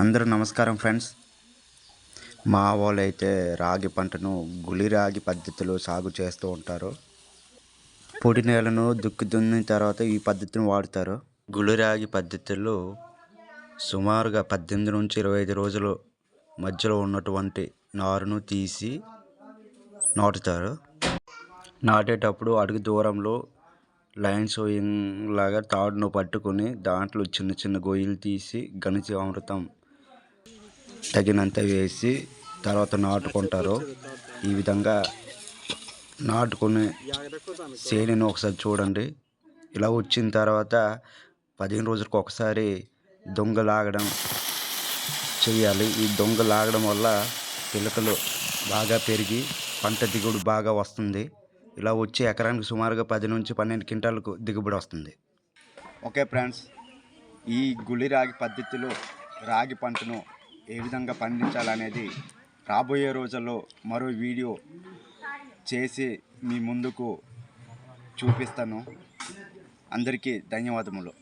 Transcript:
అందరూ నమస్కారం ఫ్రెండ్స్. మా వాళ్ళైతే రాగి పంటను గుళి రాగి పద్ధతిలో సాగు చేస్తూ ఉంటారు. పొడి నేలను దుక్కి దున్నిన తర్వాత ఈ పద్ధతిని వాడతారు. గుళి రాగి పద్ధతిలో సుమారుగా 18 నుంచి 25 రోజులు మధ్యలో ఉన్నటువంటి నారును తీసి నాటుతారు. నాటేటప్పుడు అడుగు దూరంలో లైన్ సోయింగ్ లాగా తాడును పట్టుకొని దాంట్లో చిన్న చిన్న గొయ్యలు తీసి ఘనజీవామృతం తగినంత వేసి తర్వాత నాటుకుంటారు. ఈ విధంగా నాటుకుని చేనును ఒకసారి చూడండి. ఇలా వచ్చిన తర్వాత 15 రోజులకు ఒకసారి దొంగ లాగడం చేయాలి. ఈ దొంగ లాగడం వల్ల పిలకలు బాగా పెరిగి పంట దిగుబడి బాగా వస్తుంది. ఇలా వచ్చి ఎకరానికి సుమారుగా 10 నుంచి 12 క్వింటాలకు దిగుబడి వస్తుంది. ఓకే ఫ్రెండ్స్, ఈ గుళి రాగి పద్ధతిలో రాగి పంటను ఏ విధంగా పండించాలనేది రాబోయే రోజుల్లో మరో వీడియో చేసి మీ ముందుకు చూపిస్తాను. అందరికీ ధన్యవాదములు.